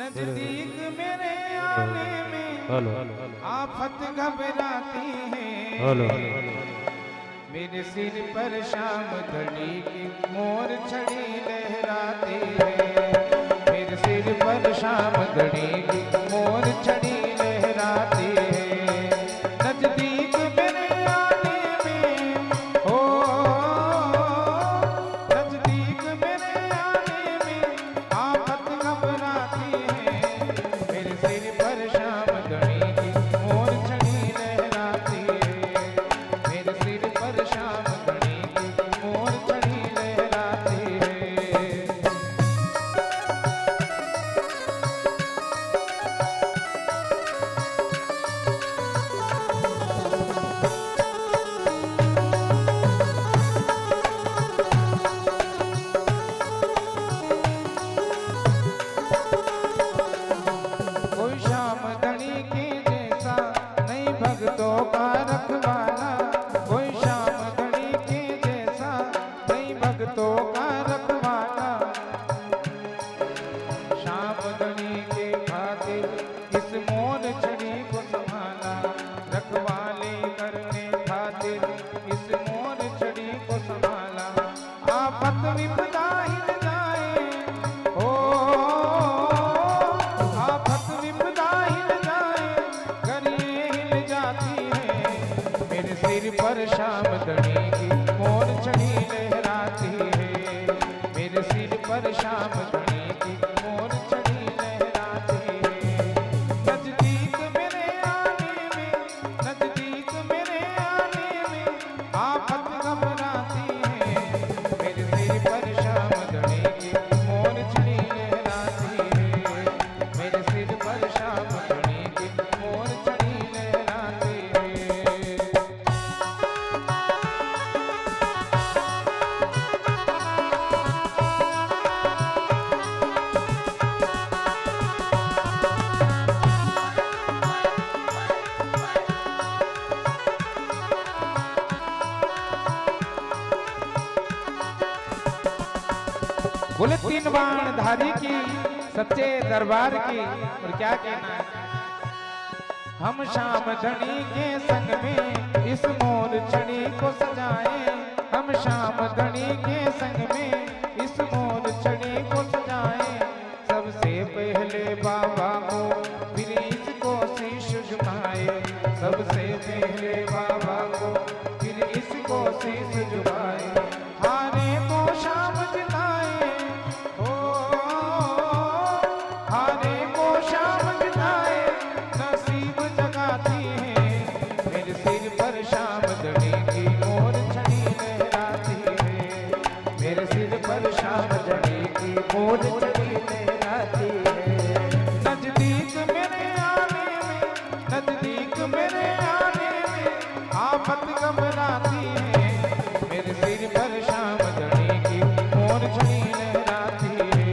नजदीक मेरे आने में आफत घबराती है। मेरे सिर पर शाम घड़ी की मोर छड़ी लहराती है। मेरे सिर पर शाम घड़ी की मोर छड़ी लहराती है। नजदीक मेरे आने में हो, नजदीक मेरे आने में आफत घबराती है। मेरे सिर पर शाम घड़ी की मोर छड़ी लहराती है। मेरे सिर पर शाम घड़ी की मोर छड़ी लहराती है। कोई शाम धनी के जैसा नहीं भक्तों का रखवाला। कोई शाम धनी के जैसा नहीं भक्तों का रखवाला। शाम धनी के खातिर इस मोर छड़ी को संभाला। रखवाले करने खातिर इस मोर छड़ी को संभाला। आफत विपदा हिल जाए हो, आफत विपदा हिल जाए गरिए हिल जाती है। मेरे सिर पर शाम धनी की मोर छड़ी लहराती है। मेरे सिर पर शाम धनी की मोर छड़ी लहराती है। नजदीक मेरे आने में, नजदीक मेरे आने में आफत घबराती है। मेरे सिर पर शाम धनी की मोर छड़ी लहराती है। मेरे सिर पर शाम धनी की मोर छड़ी लहराती है। बोले तीन बाण धारी की सच्चे दरबार की। और क्या कहना है, हम शाम धनी के संग में इस मोर छड़ी को सजाए। हम शाम धनी के संग में इस मोर छड़ी को सजाए। सबसे पहले बाबा को फिर इसको शीश झुकाए। सबसे पहले बाबा को फिर इसको शीश झुकाए। हारे को शाम जिताए हो, हारे को शाम जिताए नसीब जगाती है। मेरे सिर पर शाम धनी की मोर छड़ी लहराती है। मेरे सिर पर शाम धनी की मोर छड़ी लहराती है। नजदीक मेरे आने में, नजदीक मेरे आने में आफत घबराती है। मेरे सिर पर शाम धनी की मोर छड़ी लहराती है।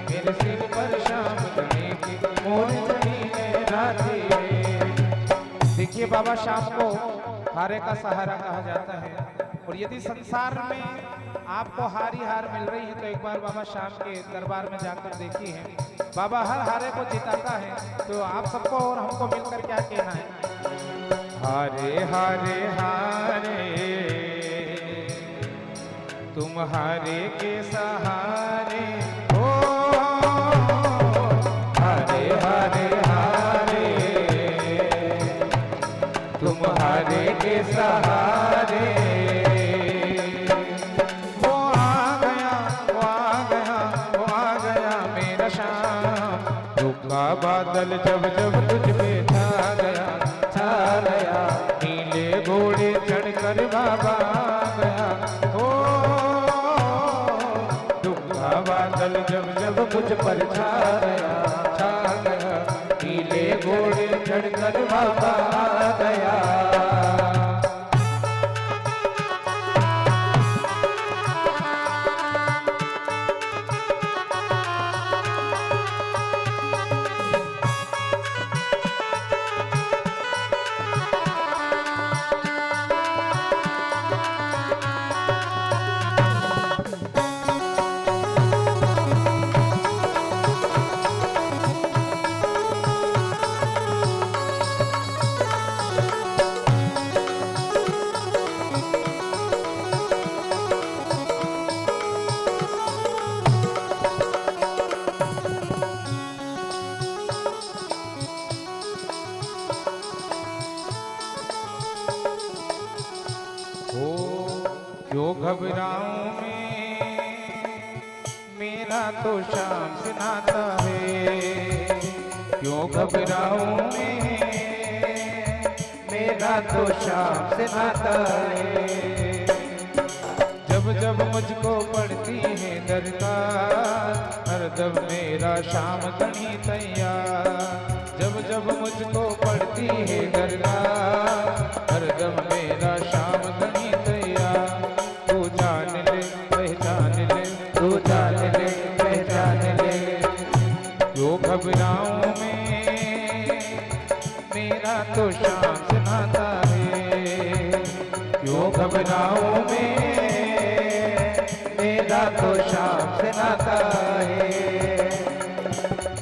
मेरे सिर पर शाम धनी की मोर छड़ी लहराती है। देखिए बाबा शाम को हारे का सहारा कहा जाता है। और यदि संसार में आपको हारी हार मिल रही है तो एक बार बाबा शाम के दरबार में जाकर देखिए। बाबा हर हारे को जिताता है। तो आप सबको और हमको मिलकर क्या कहना है, हारे हारे हारे तुम्हारे के सहारे हो। हारे हारे हारे तुम्हारे के सहारे। वो आ गया, वो आ गया, वो आ गया मेरा शाम। रुका बादल जब जब तुझ पे छा गया, छा गया। नीले घोड़े चढ़कर बाबा आ गया हो। बादल जब जब मुझ पर छा गया, छा गया। नीले घोड़े चढ़कर बाबा आ गया। घबराऊं मैं, मेरा तो शाम से नाता है। क्यों घबराऊं मैं, मेरा तो शाम से नाता है। जब जब मुझको पड़ती है दरकार, हरदम मेरा शाम धनी तैयार। जब जब मुझको पड़ती है दरकार, हरदम मेरा शाम धनी तैयार। तू जान ले पहचान ले, तू जान ले पहचान ले। क्यों घबराऊं मैं, मेरा तो शाम से नाता है। क्यों घबराऊं मैं, मेरा तो शाम से नाता है।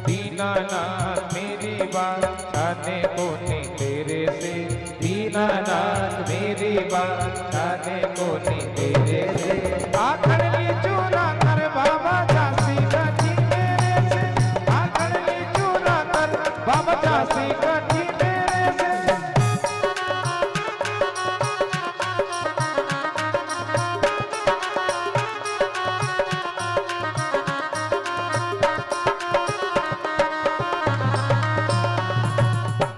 दीनानाथ मेरी बात जाने को नहीं तेरे से, दीनानाथ मेरी बात जाने को नहीं तेरे से। आखड़ ली चूरा कर बाबा झांसी का जी मेरे से, आखड़ ली चूरा कर बाबा झांसी का जी मेरे से।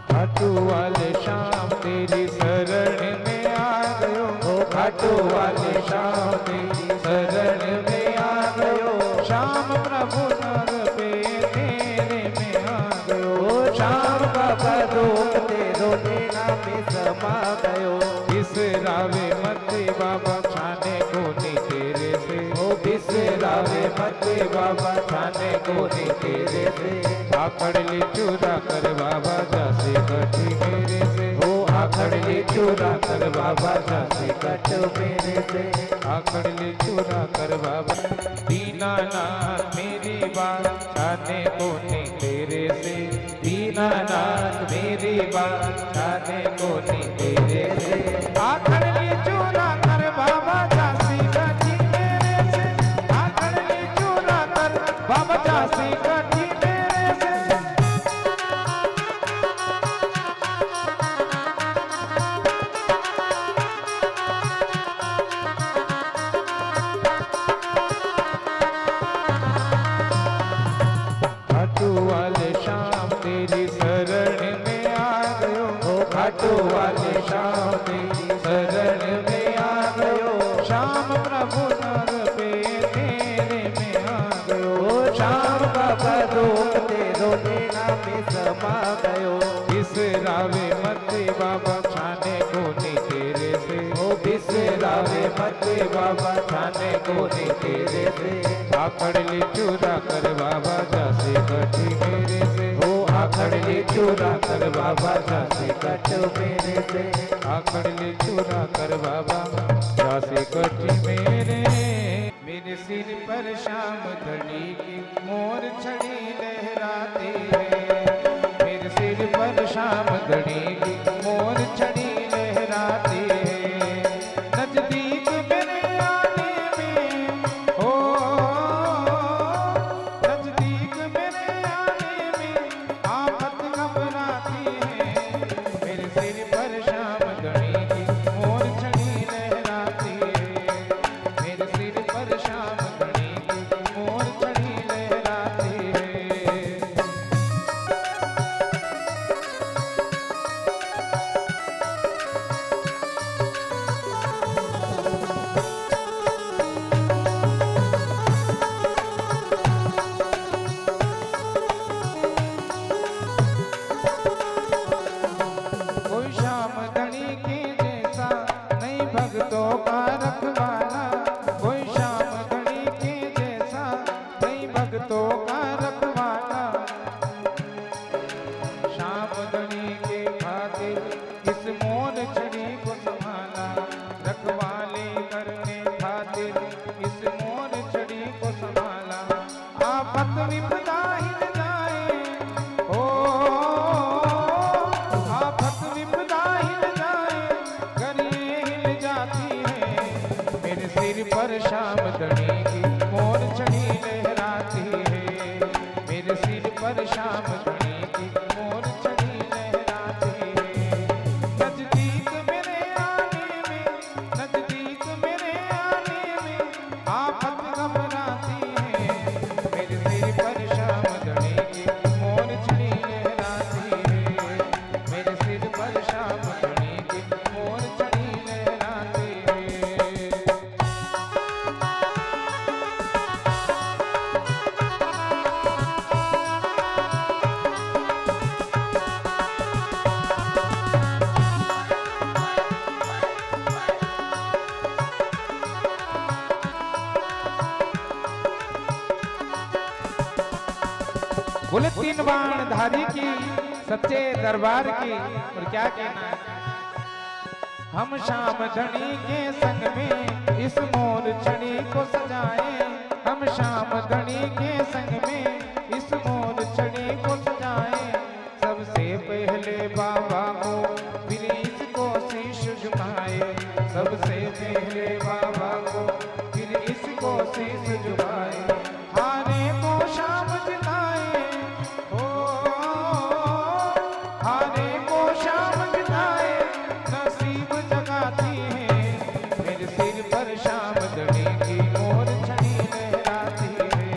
खाटू वाले शाम तेरी शरण में आ गयो, ओ खाटू वाले शाम तेरी शरण में आ गयो। शाम प्रभु नर पे तेरे में आ गयो, ओ शाम बाबा रोते रोते नाम में समा गयो। बिसरावे मत बाबा छाने को नहीं तेरे से, ओ बिसरावे मत बाबा छाने को नहीं तेरे से। आखड़ ली चूरा कर बाबा जासे कटी मेरे से, ओ आखड़ ली चूरा कर बाबा जासे कट मेरे से। आखड़ ली चूरा कर बाबा। दीनानाथ मेरी बात छाने को नहीं तेरे से, दीनानाथ मेरी बात छाने को नहीं तेरे से। आखड़ ली चूरा कर बाबा जासी कटी मेरे से, आखड़ ली चूरा कर बाबा जासी कटी मेरे से। खाटू वाले शाम तेरी शरण में आ गयो, ओ खाटू वाले शाम तेरी शरण में आ गयो। शाम प्रभु नर पे तेरे में आ गयो, ओ शाम बाबा रोते रोते नाम में समा गयो। बिसरावे मत बाबा छाने को नहीं तेरे से, ओ बिसरावे मत बाबा छाने को नहीं तेरे से। आखड़ ली चूरा कर बाबा जासे कटी मेरे से, ओ आखड़ ली चूरा कर बाबा जासे कट मेरे से। आखड़ ली चूरा कर बाबा जासे कटी मेरे। मेरे सिर पर शाम धड़ी की मोर छड़ी लहराती है, मेरे सिर पर शाम धड़ी की मोर छड़ी लहराती है। नजदीक मेरे आने में, ओ नजदीक मेरे आने में आफत घबराती है। मेरे सिर पर शाम धड़ी की मोर छड़ी लहराती है, मेरे सिर पर शाम धड़ी की मोर छड़ी लहराती है। कोई शाम धनी के जैसा नहीं भक्तों का रखवाला, कोई शाम धनी के जैसा नहीं भक्तों का रखवाला। शाम धनी के खातिर इस मोर छड़ी को संभाला, रखवाली करने खातिर इस मोर छड़ी को संभाला। आफत विपदा हिल जाए, ओ आफत विपदा हिल जाए, गरिए हिल जाती है। मेरे सिर पर शाम धनी की मोर छड़ी लहराती है, मेरे सिर पर शाम धनी की मोर छड़ी लहराती है। नजदीक मेरे आने में, नजदीक मेरे आने बोले 3 बाण धारी की सच्चे दरबार की। और क्या कहना है, हम श्याम धनी के संग में इस मोर छड़ी को सजाए, हम श्याम धनी के संग में इस मोर छड़ी को सजाए। सबसे पहले बाबा को फिर इसको शीश झुकाए, सबसे पहले बाबा को फिर इसको शीश झुकाए। हारे को श्याम जिताए, ओ हारे को श्याम जिताए, नसीब जगाती है। मेरे सिर पर श्याम धनी की मोर छड़ी लहराती है,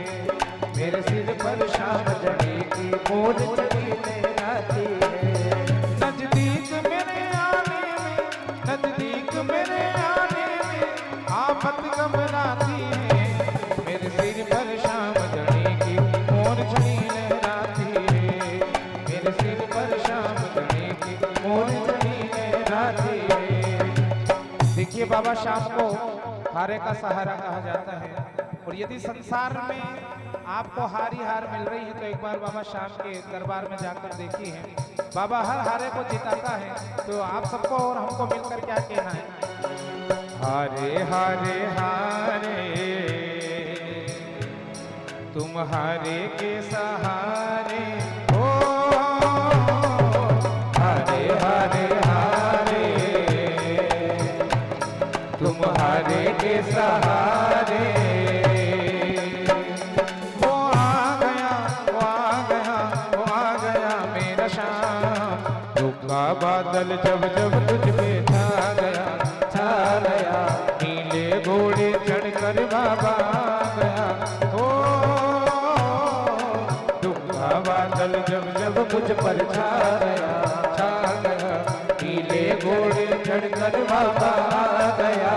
मेरे सिर पर श्याम धनी की मोर छड़ी लहराती है। नजदीक मेरे आने में, नजदीक मेरे आने में आफत घबराती है। मेरे सिर पर श्याम धनी की मोर छड़ी लहराती है, मेरे सिर पर श्याम धनी की मोर छड़ी लहराती है। देखिए बाबा श्याम को हारे का सहारा कहा जाता है। और यदि संसार में आपको हारी हार मिल रही है तो एक बार बाबा श्याम के दरबार में जाकर देखिए है, बाबा हर हारे को जिताता है। तो आप सबको और हमको मिलकर क्या कहना है, हारे हारे हारे तुम हारे के सहारे हो, हारे हारे हारे तुम हारे के सहारे। वो आ गया, वो आ गया, वो आ गया मेरा श्याम। दुख का बादल जब जब तुझ पे छा गया, छा गया। नीले घोड़े चढ़कर बाबा आ गया, ओ दुख का बादल जब जब मुझ पर छा गया, छा गया। नीले घोड़े चढ़कर बाबा आ गया।